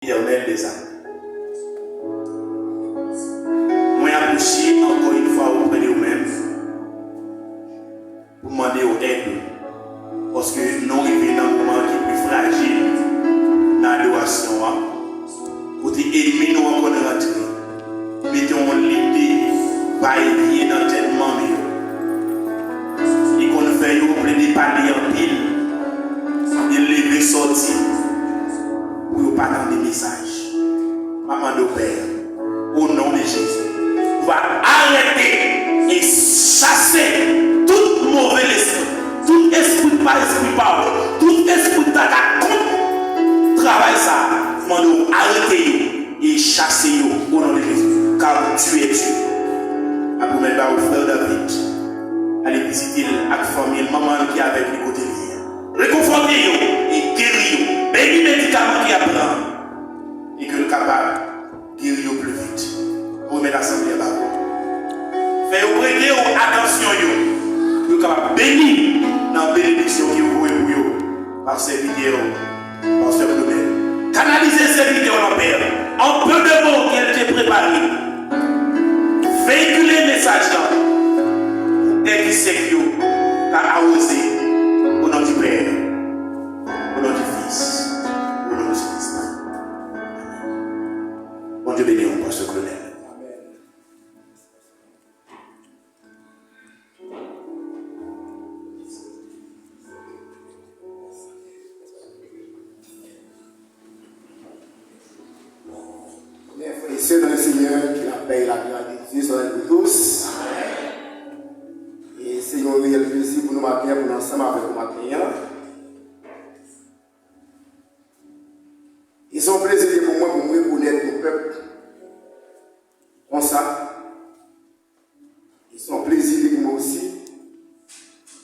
éternel des âmes. Moi, j'ai encore une fois auprès de vous-même pour demander aux aide. Parce que nous arrivons dans un moment qui est plus fragile dans l'adoration. Côté ennemi, nous encore rentrer. Mettons l'idée, va éveiller dans tellement mieux. Et qu'on nous fait plein de parler en pile. Il lever sortir pour ne pas attendre des messages. Maman de Père, au nom de Jésus, va arrêter et chasser tout mauvais esprit, tout esprit de pas esprit parole, tout esprit d'attaque contre travail ça. Mando arrêtez et chassez au nom de Jésus, car tu es Dieu. À vous mettre au frère David, allez visiter la famille, maman qui est avec les côtés. Réconfortez-vous et guéris-vous. Bénis les médicaments qui apprennent. Et que le capable guérir plus vite. Vous mettez l'assemblée à bas. Faites-vous prêter attention. Vous capable bénir dans la bénédiction qui vous pouvez par ces vidéos. Par ce problème. Canalisez ces vidéos en Père. En peu de mots qui ont été préparés. Véhiculez le message là. Dès qu'il sait que vous avez osé. Au nom du Père, au nom du Fils, au nom du Saint-Esprit. Mon Dieu béni, on passe au colonel. Mes frères et sœurs dans le Seigneur, qui la paix et la grâce de Dieu soient avec vous tous. Et c'est un réel plaisir pour nous matin, pour nous ensemble avec vous matin. Et c'est un plaisir pour moi, pour nous connaître nos peuples. Comme ça. Et c'est un plaisir pour moi aussi.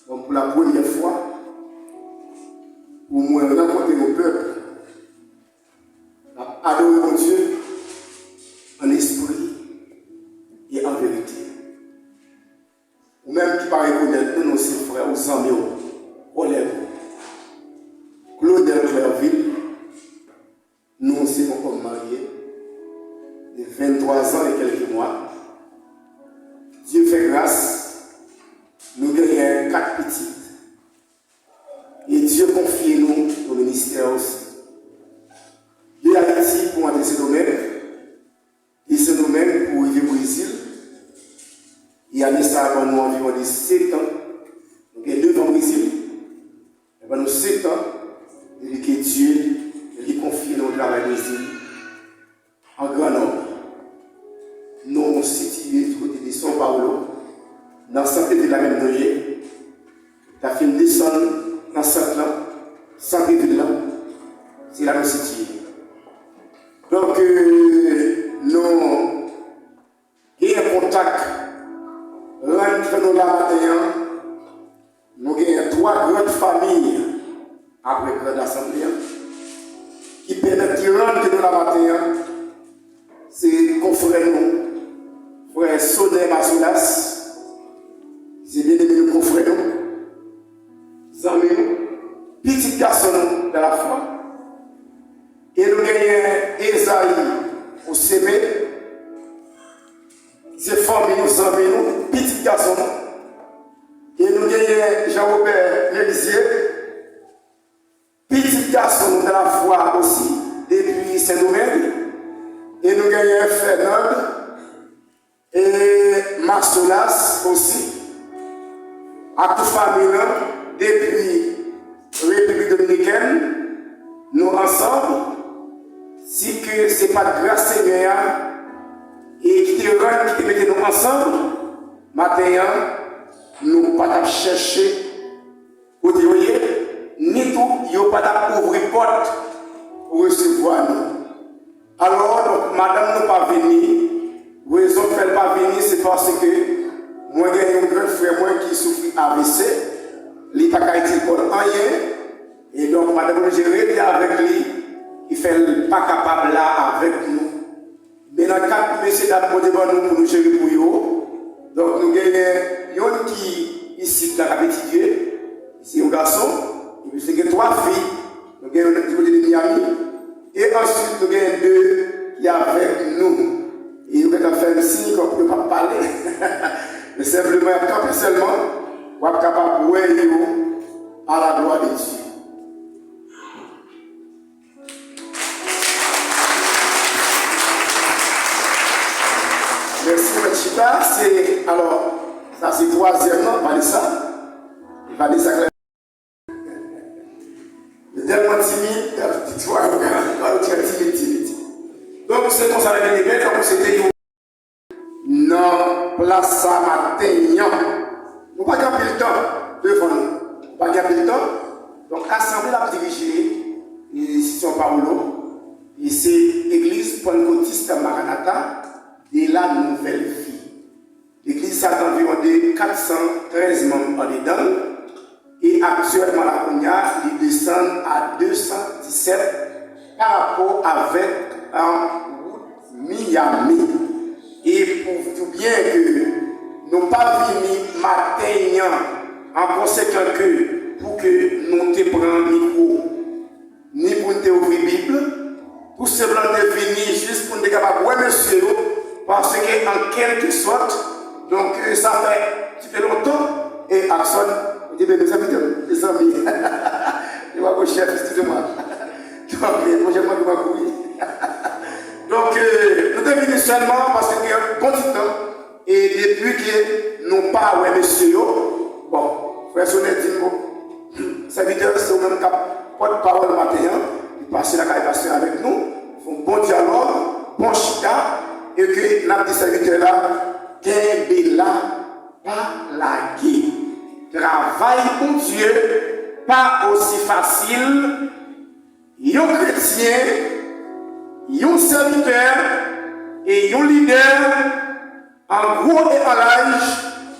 Donc pour la première fois, pour moi rencontrer nos peuples. Adorer mon Dieu en esprit et en vérité. Ou même qui paraît connaître nos frères, aux amis, aux lèvres. Claudel Clairville, nous sommes comme mariés de 23 ans et quelques mois. Dieu fait grâce, nous gagnons 4 petites. Et Dieu confie nous au ministère aussi. De Haïti pour entrer ce domaine, et ce domaine pour vivre au Brésil. Il y a ça avant nous environ 7 ans. Donc il y a 2 ans au Brésil. Et pendant 7 ans, et que Dieu lui confie notre travail au Brésil en grand nombre. Nous situés du côté de São Paulo, dans le centre de la même noyée. Tu as fait une descente dans le centre de là, c'est là nous situés. Donc, nous avons un contact. Rentre dans la matin, nous avons 3 grandes familles après grande assemblée qui permettent de rentrer dans la matin. C'est confrères nous, frère Soné Masoulas, c'est bien aimé nos confrères nous, amis nous, petits garçons dans la foi. Et nous avons Esaïe au CB. C'est famille, nous amis, nous, petits garçons. Et nous avons Jean-Robert Mélizier, petit garçon de la foi aussi, depuis Saint-Domingue. Et nous avons Fernand et Marcelas aussi, à toute famille, depuis République Dominicaine, nous ensemble, si que ce n'est pas de grâce Seigneur, et qui te rend, qui te mette nous ensemble, matin, nous ne pouvons pas chercher, vous voyez, ni tout, nous ne pouvons pas ouvrir porte pour recevoir nous. Alors, donc, madame ne pas venir, raison de ne pas venir, c'est parce que moi, j'ai un grand frère moi, qui souffre AVC, il n'a pas été pour rien, et donc, madame, j'ai réglé avec lui, il ne fait pas capable là avec nous. Mais dans le cadre de M. Dapo pour nous gérer pour eux. Donc nous avons un qui ici dans la petite Dieu, c'est un garçon, et puis c'est 3 filles, nous avons un de Miami, et ensuite nous avons deux qui sont avec nous. Et vous avez fait un signe qu'on ne peut pas parler. Mais simplement, camper seulement, vous êtes capable de voir à la gloire de Dieu. Merci, M. Chita. Alors, ça c'est troisième nom, pas de ça. Il va dire ça clairement. Il est tellement timide, tu vois, timide. Donc, c'est comme ça avec les bêtes, comme c'était non, place à matin. Nous pas gagner le temps devant nous. Nous pas gagner le temps. Donc, l'Assemblée a dirigé, ici São Paulo, et c'est l'église pentecôtiste Maranatha de la Nouvelle Vie. L'église a environ de 413 membres en dedans. Et actuellement, la Cogna, il descend à 217 par rapport avec Miami. Et pour tout bien que nous pas venir matin en conséquent que pour que nous te prenions micro, ni pour nous ouvrir Bible, tout simplement de venir juste pour nous être capables de voir monsieur, parce qu'en quelque sorte, donc ça fait longtemps, et Axon, on dit, mes amis, les amis, je vois vos chefs, excusez-moi. Donc, nous devons venir seulement parce qu'il y a un bon temps. Et depuis que nous parlons, monsieur, bon, frère Sonnet dit, serviteur, c'est au même cap, porte-parole le matin, il passe la caille passer avec nous, ils font bon dialogue, bon chita, et que notre serviteur là, qu'est là, pas la guerre. Travail pour Dieu, pas aussi facile. Un chrétien, un serviteur et un leader en gros et en large,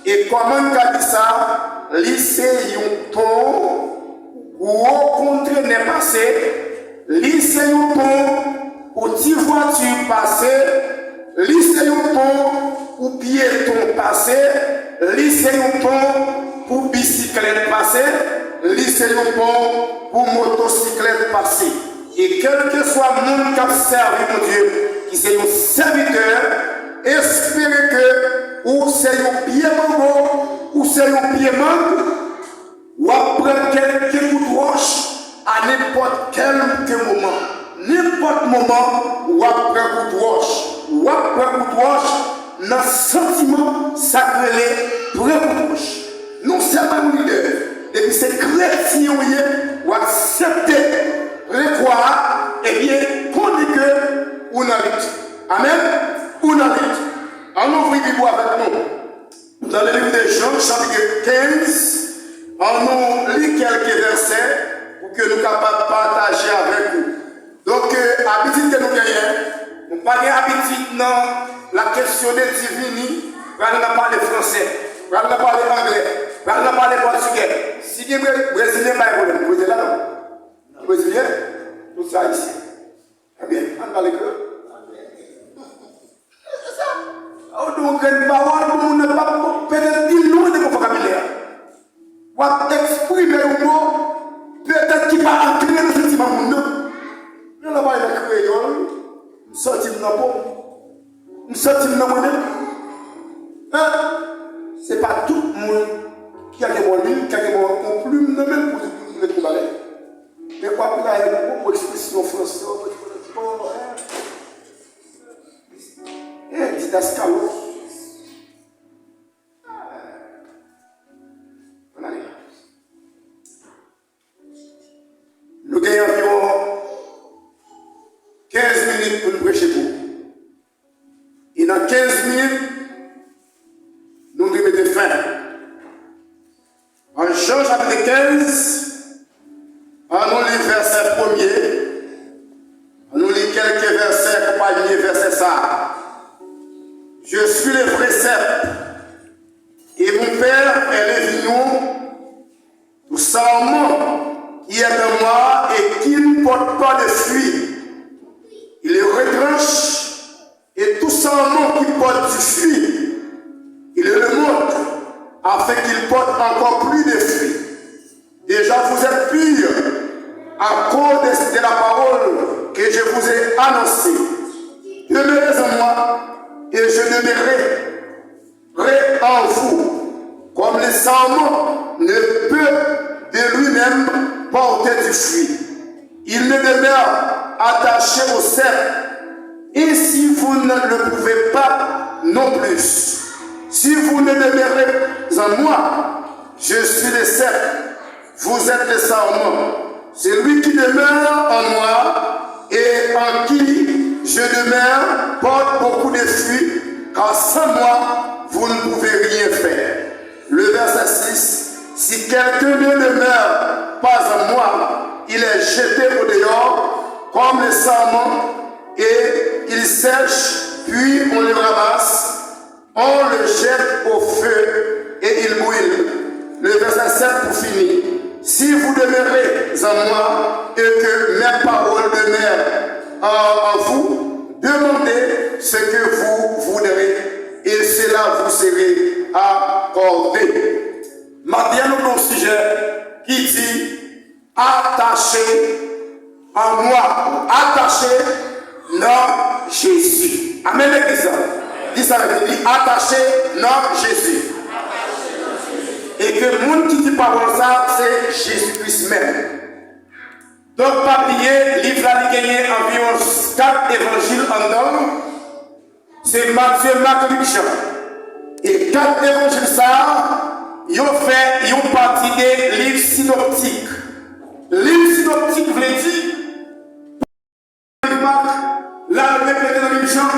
et comment on dit ça, lycée un ton, gros contre n'est passé, lycée un ton, ou petite voiture passée, lycée un ton, ou piéton passé, lycée un ton, pour bicyclette passée, lycée un ton, pour motocyclette passée. Et quel que soit le monde qui a servi mon Dieu, qui c'est un serviteur, espérez que ou c'est un pied mango, ou c'est un pied mangue, ou après quelques coups de roche à n'importe quel moment. N'importe moment, ou après coup de roche, ou après coup de roche, dans le sentiment sacré, près coup de roche. Nous sommes un leader. Et puis c'est chrétien ou accepter, croire, et bien, qu'on dit que on a lutte. Amen. On a lutte. On ouvre la Bible avec nous. Dans le livre de Jean, chapitre 15, on nous lit quelques versets pour que nous soyons capables de partager avec vous. Donc, habitude que nous gagnons, nous pas habitude dans la question des divini, on ne parle français, on ne parle anglais, on ne parle portugais. Si vous êtes brésilien, pas de problème. Vous êtes là, non? Brésilien, tout ça ici. Eh bien, on parle que. C'est ça. Donc, une parole pour nous ne pas peut-être dire loin de mon vocabulaire. Pour exprimer un mot, peut-être qu'il va entrer dans le sentiment de nous. Nous n'avons pas de créole, nous sortons dans le pot, nous sortons dans le monnaie. Ce n'est pas tout le monde qui a des mots, qui a des mots en plume, même pour le trouver. Mais quoi qu'il y ait beaucoup d'expressions françaises, didascalo. Nous gagnons environ 15 minutes pour nous prêcher pour. Et dans 15 minutes, nous devons mettre fin. En Jean chapitre 15, on nous lit verset 1er, on nous lit quelques versets accompagnés verset ça. Je suis le vrai cep, et mon Père est le vigneron, tout sarment qui est de moi et qui ne porte pas de fruits. Il le retranche, et tout sarment qui porte du fruit, il le montre, afin qu'il porte encore plus de fruits. Déjà vous êtes purs à cause de la parole que je vous ai ai annoncé. Demeurez en moi et je demeurerai en vous. Comme le sarment ne peut de lui-même porter du fruit, il ne demeure attaché au cercle. Et si vous ne le pouvez pas non plus, si vous ne demeurez en moi, je suis le cercle, vous êtes le sarment. Celui qui demeure en moi et en qui je demeure porte beaucoup de fruits, car sans moi, vous ne pouvez rien faire. Le verset 6, si quelqu'un ne demeure pas en moi, il est jeté au dehors comme le sarment et il sèche, puis on le ramasse, on le jette au feu et il brûle. Le verset 7 pour finir. Si vous demeurez en moi et que mes paroles demeurent en vous, demandez ce que vous voudrez et cela vous serez accordé. Maintenant, nous avons un sujet qui dit attaché en moi, attaché dans Jésus. Amen, l'église. Dis ça avec lui, attaché dans Jésus. Et que le monde qui dit parole ça, c'est Jésus-Christ même. Donc, pas oublier, livre là, il gagné environ 4 évangiles en dedans. C'est Matthieu, Marc, Luc, Jean. Et 4 évangiles ça, ils ont parti des livres synoptiques. Livre synoptique veut dire, là, le répété dans Luc, Jean,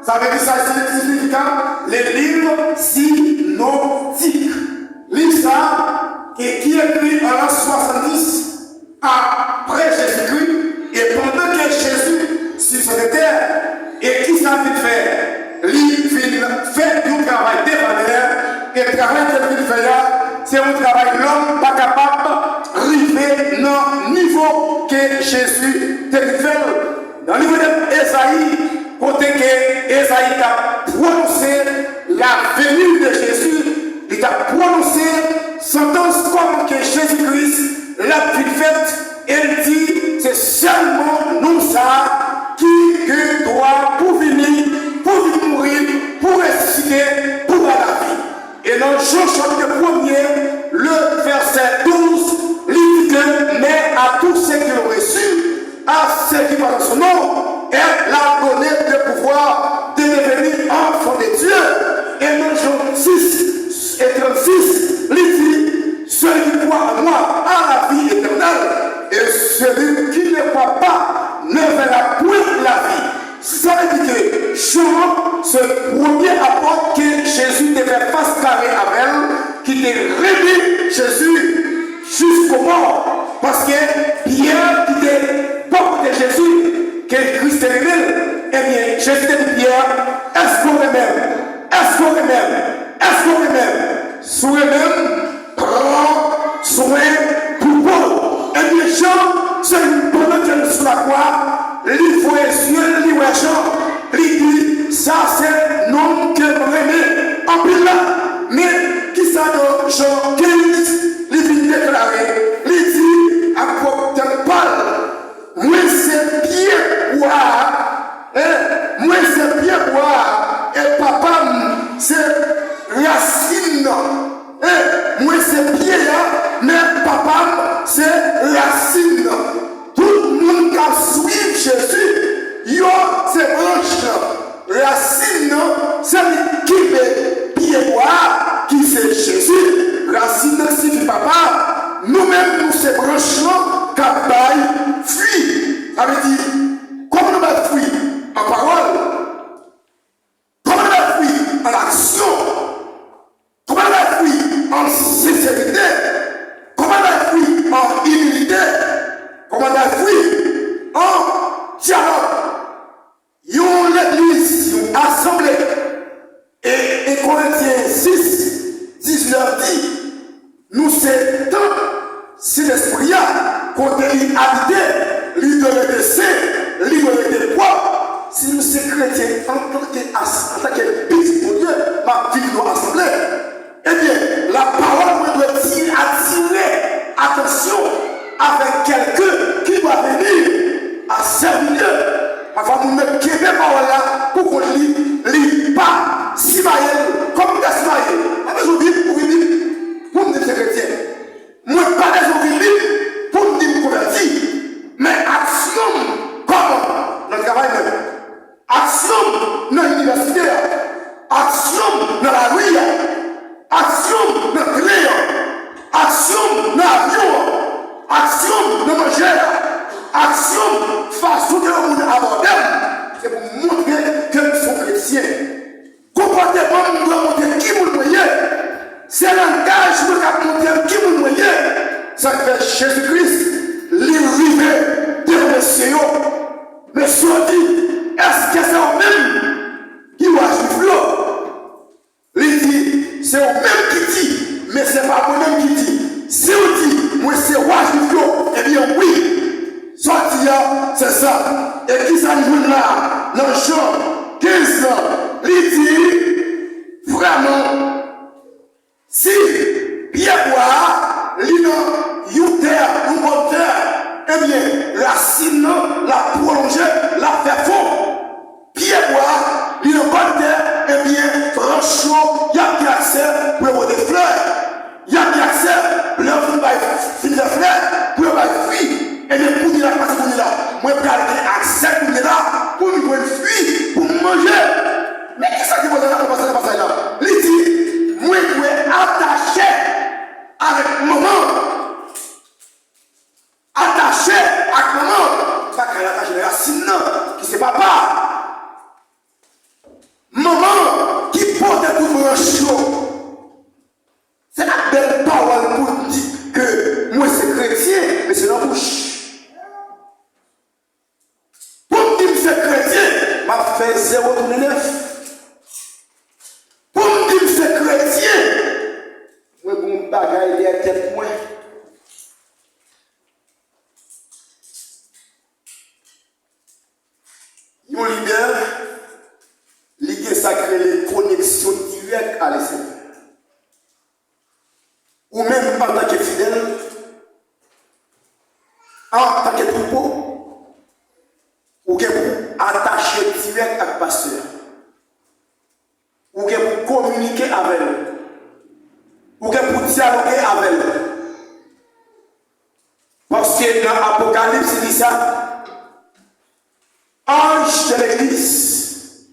ça veut dire ça, c'est le significat, les livres synoptiques. Livre ça, qui est écrit en l'an 70 après Jésus-Christ, et pendant que Jésus sur cette terre, et qui ça vient faire? Il fait du travail devant et le travail qu'il fait là, c'est un travail l'homme pas capable d'arriver dans le niveau que Jésus t'a fait. Dans le niveau d'Ésaïe, côté que Ésaïe a prononcé la venue de Jésus, il a prononcé sentence comme que Jésus-Christ l'a fait, et il dit c'est seulement nous ça qui doit pour venir mourir, pour ressusciter, pour avoir la vie. Et dans Jean chapitre 1er, le verset 12, il dit que mais à tous ceux qui l'ont reçu, à ceux qui parlent son nom, elle a donné le pouvoir de devenir enfant de Dieu. Et dans Jean 6 et 36, il dit celui qui croit en moi a la vie éternelle, et celui qui ne croit pas ne verra point la vie. Ça veut dire que Jean, ce premier apôtre que Jésus devait face carré avec elle, qui était réduit Jésus jusqu'au mort. Parce que Pierre, qui était porte de Jésus, que Christ est révélé, eh bien, Jésus dit Pierre, est-ce qu'on est même? Est-ce qu'on est même? Est-ce qu'on est même? Sous-même, prends soin pour vous. Et bien, Jean, c'est pendant qu'elle est sur la croix, il faut yeux, il voit Jean, il dit, ça c'est non que vraiment en plus là. Mais qui ça dans Jean 15, il vient déclarer, il dit, à quoi tu parles? Moi c'est bien boire, moi c'est bien boire, et papa c'est racine. Moi c'est pied là, mais papa c'est racine. Tout le monde qui suit Jésus, yo c'est branche. Racine, c'est qui est pied bois, qui c'est Jésus. Racine signifie papa. Nous-mêmes, nous c'est branche qui baille fruit. Ça veut dire, comment nous baille fruit? En parole. Comment nous baille fruit? En action. Comment la vie en sincérité? Comment la vie en humilité? Comment la vie en dialogue? Yon l'église, yon assemblée. Et Corinthiens 6, 19 dit, nous c'est tant si l'esprit a, côté il habité, l'idole de saint, l'idole de poids. Si nous sommes chrétiens en tant que petit pour Dieu, ma vie doit assembler. Eh bien, la parole doit attirer attention avec quelqu'un qui doit venir à servir Dieu. Québec pour qu'on lit pas Simaël comme des Simaël. Avec vous dire pour me dire chrétien. Moi pas des ouvriers pour me dire converti. Mais action comme dans le travail même. Action dans l'université. Action dans la rue. Action dans le clé. Action dans l'avion. Action dans manger. Action façon de nous aborder. C'est pour montrer que nous sommes chrétiens. Comportement nous doit montrer qui nous voyez. C'est langage nous doit montrer qui nous voyez. Ça fait Jésus-Christ, l'arrivée de Monsieur. Monsieur dit, est-ce que c'est au même qui va suivre? Il dit, c'est au même qui dit, mais c'est pas moi-même qui dit. Si on dit, moi c'est Washington, eh bien oui. Sortir, c'est ça. Et qui ça nous là, dans le champ, 15 ans, il dit, vraiment, si Pierre boit, l'île, terre, une bonne terre, eh bien, racine, la prolonger, la faire fond. Pierre boit, l'île, bonne terre, eh bien, franchement, il y a qui accès pour avoir des fleurs. Il y a qui accès pour avoir des fleurs, pour avoir des fruits. Et bien, pour dire la passe pour là, moi, je vais accès pour là, pour me faire fruits, pour manger. Mais qu'est-ce que vous avez dans ce passage là? Il dit, moi, je vais attacher avec maman. Attaché avec maman. Pas qu'elle attache les racines, qui c'est papa. Maman qui porte tout le chaud. C'est la belle parole pour dire que moi, c'est chrétien, mais c'est dans la bouche. M'a fait 0,9. Pour me dire que c'est chrétien, moi, mon bagage est à tête moins. Mon leader, l'idée sacrée, les connexions directes à l'essai. Ou même en tant que fidèle, en tant que troupeau, ou que pour attacher direct avec le pasteur, ou que pour communiquer avec eux, ou que pour dialoguer avec eux. Parce que dans l'Apocalypse, il dit ça, ange de l'église,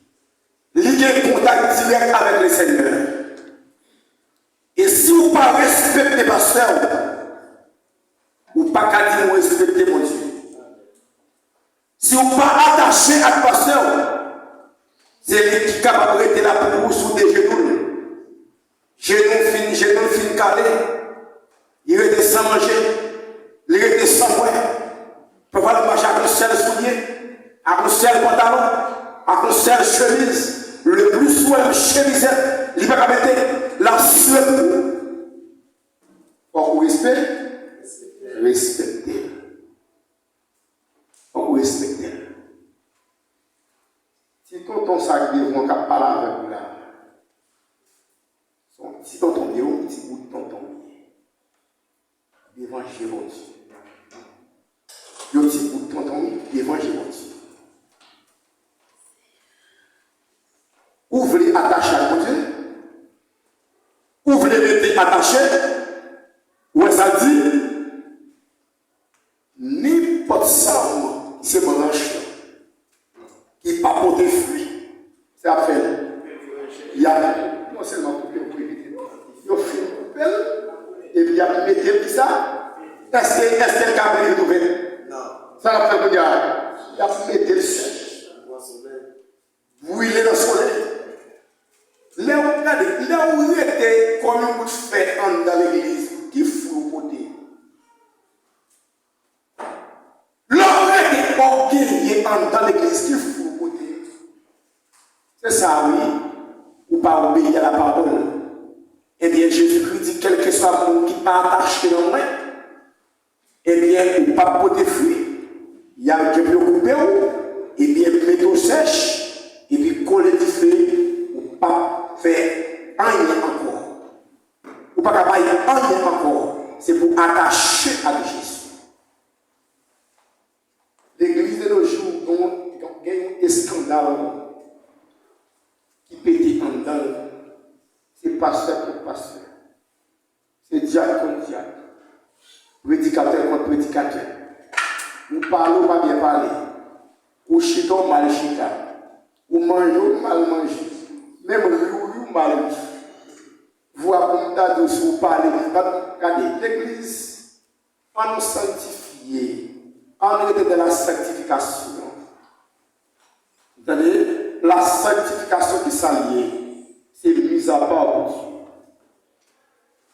il y a un contact direct avec le Seigneur. Et si vous ne respectez pas le pasteur, vous ne pouvez pas dire respecter mon Dieu. Si vous ne pas attaché à le pasteur, c'est lui qui est capable de rester là pour vous sous des genoux. Genoux fin calé. Il reste sans manger. Il reste sans boire. Il peut pas marcher avec un seul soulier, avec un seul pantalon, avec une seule chemise. Le plus souvent, une chemise, il ne peut pas mettre la seule. Pour respect, respecter. Pour respecter. Si tonton sac devant qu'à parler avec vous là, son petit tonton est un petit bout de tonton devant Jésus. Le petit bout de tonton devant Jésus. Vous voulez attacher à mon Dieu? Vous voulez rester attaché? Où ça dit? N'importe ça, c'est branche qui n'a pas porté fruit. C'est à faire. Il y a non seulement pour que vous évitez, il y a fait et puis il y a mis qui ça? Est-ce qu'elle a été retrouvé? Non. Ça n'a pas fait il y a mis le sèche. Vous il est dans le soleil. Là où il était comme un bout de fait dans l'église, qui fout au côté. Là où il était orgueilleux dans l'église, qui fout au côté. C'est ça, oui. Ou pas obéir à la parole. Eh bien, Jésus-Christ dit, quel que soit le monde qui n'est pas attaché dans moi, eh bien, ou pas pour des fruits, il y a un qui peut couper, eh bien, mettre sèche, et puis coller du feu, ou pas faire rien encore. Ou pas capable rien encore. C'est pour attacher à Jésus. L'église de nos jours, il y a un scandale. national qui pétait en dedans, c'est pasteur pour pasteur. C'est diacre contre diacre. Prédicateur contre prédicateur. Ou parlons pas bien parler. Ou chitons mal chita. Ou mangeons mal manger. Même ou mal manger. Vous avez vous parler. Regardez, l'église, on nous sanctifier. On est dans la sanctification. Vous savez, la sanctification qui s'allie, c'est mise à part pour Dieu.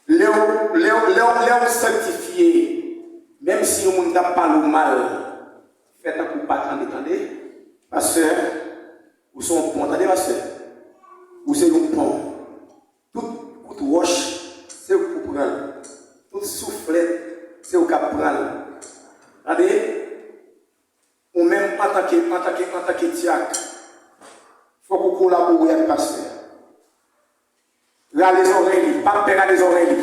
Léon sanctifié, même si on n'a pas le mal, faites un coup pas attendez, ma soeur, vous sont pont, attendez ma soeur, vous êtes un pont. Toute roche, c'est vous pour prendre. Toute soufflette, c'est vous qui prendre. Regardez, ou même en tant que diacre, il faut que vous collaboriez avec le pasteur. Là, les oreilles, pas perdre les oreilles.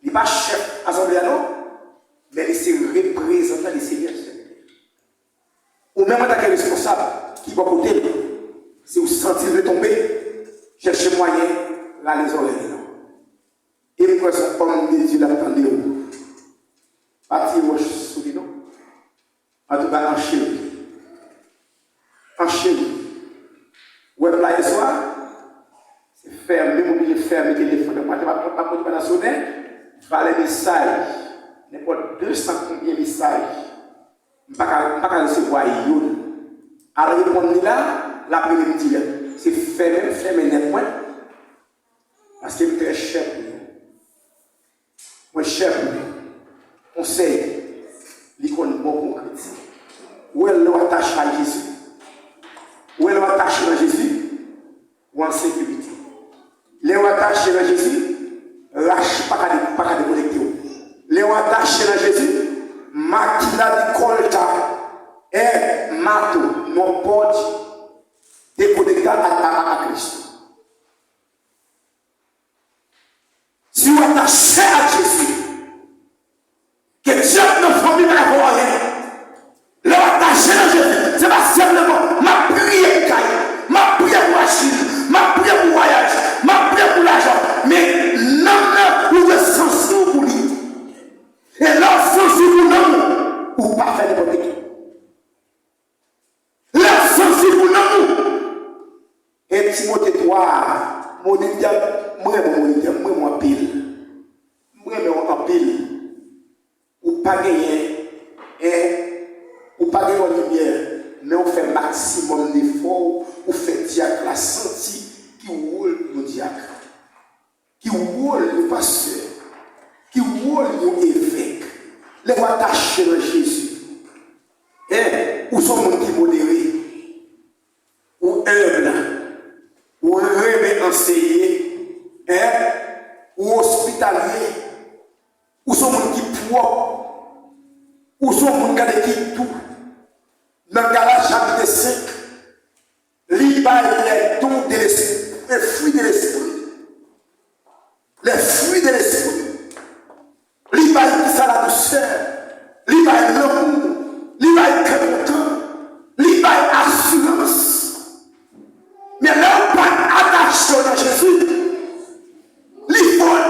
Il n'est pas chef assemblée, non, mais il se représentant les seigneurs. Ou même en tant que responsable, qui va côté, si vous sentez de tomber, cherchez moyen, là, les oreilles, non. Et pour ça, comme dit Dieu, l'attendez, partir roche sous les noms. En tout cas, enchaîner. Enchaîner. Où est-ce là, ce soir? Fermez, mobilier fermé, le téléphone. Moi, je ne vais pas la sonner. Va les messages. N'importe 200 combien de messages. Je ne vais pas recevoir. Alors, répondre là, l'après-midi, c'est fermé, net. Parce que je suis très cher. Moi, cher. Conseil. L'icône bon concret. Où est l'attache à Jésus? Où est l'attache à Jésus? Ou en sécurité? Les attachés à Jésus, lâche pas qu'à déconnecter. Les attachés à Jésus, maquina de colta et mato, non pode déconnecter à Christ. Si vous attachez à Jésus, que Dieu ne famille pas avoir rien. Les attachés à Jésus, c'est pas simplement ma prière, ma prière pour Achille, ma prière pour voyage. Ma prière pour l'argent, mais non, ou de sensu pour lui. Et là, sensu pour nous, ou pas faire n'importe qui. Là, sensu pour nous. Et Timothée 3, mon idée, moi, pile. Moi, en pile. Ou pas gagner, ou pas gagner en lumière, mais on fait maximum d'efforts, ou fait diacre la senti. Qui roule le diacre, qui roule le pasteur, qui roule l'évêque, les attachés à Jésus. Où sont les gens qui modérés, ou humbles, ou remet enseigné, ou hospitalier, où sont les gens qui propres, où sont les gens qui tout. Dans le Galates chapitre 5, l'Ibaï les dons de l'esprit. Les fruits de l'esprit. Les fruits de l'esprit. L'Ibaï qui ça la douceur. L'Ibaï l'amour. L'Ibaï content. L'Ibaï assurance. Mais là, on pas attaché à Jésus. L'Ibaï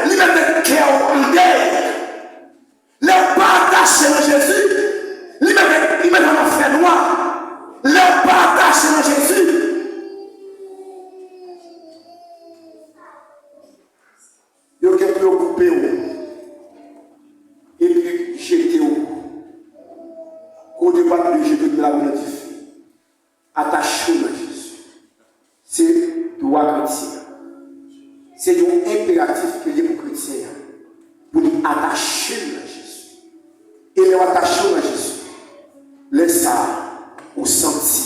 met le cœur en deuil. Là, on pas attaché à Jésus. L'Ibaï met un enfer noir. Là, on pas attaché à Jésus. Et puis jeter au départ de jeter de la volonté. Attachez à Jésus. C'est droit chrétien. C'est un impératif que les chrétiens pour attacher à Jésus. Et les attacher à Jésus. Laisse ça au senti.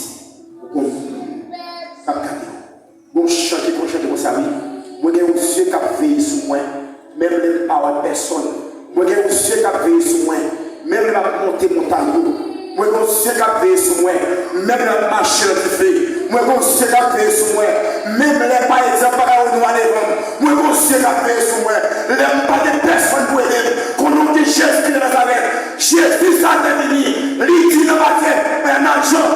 Bon chant qui chante comme ça. Moi, j'ai un Dieu qui a veillé sur moi. Même les paroles de personne. Moi, j'ai un Dieu qui a veillé sur moi. Même la montée montagne. Moi, j'ai un Dieu qui a veillé sur moi. Même la marche de fait. Moi, j'ai un Dieu qui a veillé sur moi. Même les par exemple, au noir des vents. Moi, j'ai un Dieu qui a veillé sur moi. Les pas de personnes pour aider. Qu'on nous dit Jésus de Nazareth. Jésus a devenu. L'idée de la terre, un argent.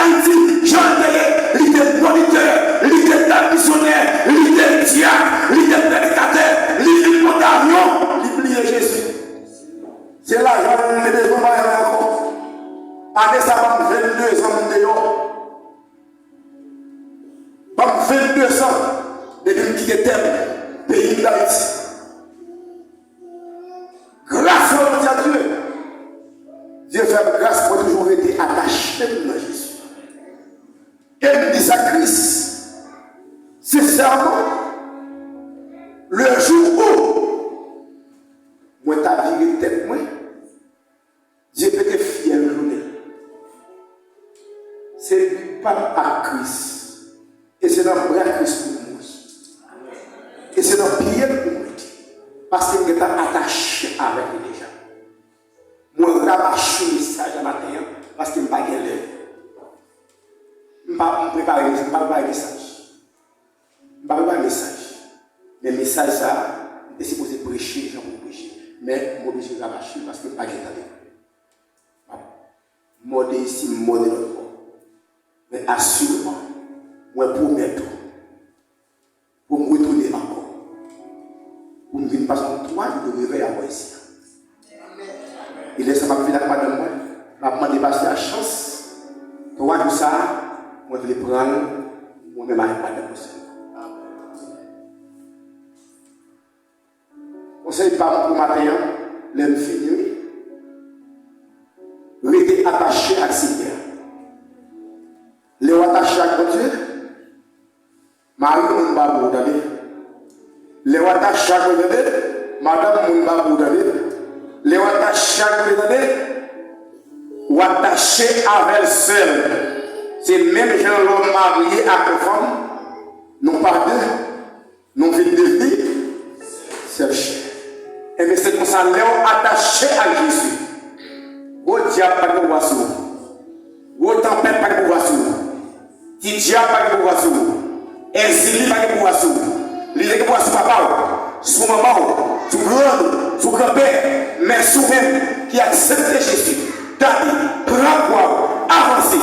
Haïti, Jean Télé, il était moniteur, il était missionnaire, il était diacre, il était prédicateur, il était montagnard, il oubliait Jésus. C'est là que je me besoin encore. Année ça va 22 ans dehors. 22 ans depuis qu'il était pays d'Haïti. Grâce à Dieu. Dieu fait grâce pour toujours été attaché à Jésus. Et me dit à Christ, sincèrement, le jour où moi t'as viré tête moi, Dieu peut être fier de nous. C'est pas à Christ. Et c'est dans le bras de Christ pour nous. Et c'est dans le pied pour nous. Parce qu'il est attaché avec lui déjà. Moi, je rabâche le message à matin parce qu'il ne m'a pas gagné. Je ne pas préparer le message. Je ne pas préparer le message. Mais le message, ça, je suis supposé prêcher, j'en peux prêcher. Mais je suis obligé de rabâcher parce qu'il ne m'a pas gagné. Modé ici, modé l'autre. Mais assurément, moi, promets tout. Pour me retourner encore. Pour me venir passer en 3 jours de réveil à moi ici. Il laisse ma vie à madame moi. Je vais demander passer la chance. 3 jours ça, moi je vais prendre moi-même avec madame aussi. Conseil par pour matin, l'aime finir. Rester attaché à Seigneur. Les attaché à Dieu. Marie Mounba Boudane. Les attaché à Dieu. Madame Mounba Boudane. Les attaché à Dieu. Ou attaché avec elle seule. C'est même gens l'homme marié à une femme. Non pas deux. Non vite devenir. C'est cher. Et bien c'est pour ça que Léon attaché à Jésus. Au diable pas de pouvoir sur vous. Au tempête pas de pouvoir sur vous. Ti diable pas de pouvoir sur vous. Exilé pas de pouvoir sur vous. L'idée de pouvoir sur papa, sur maman, sur grand, sur grand-père, mais sur même qui accepte Jésus. D'aller, prendre quoi, avancer,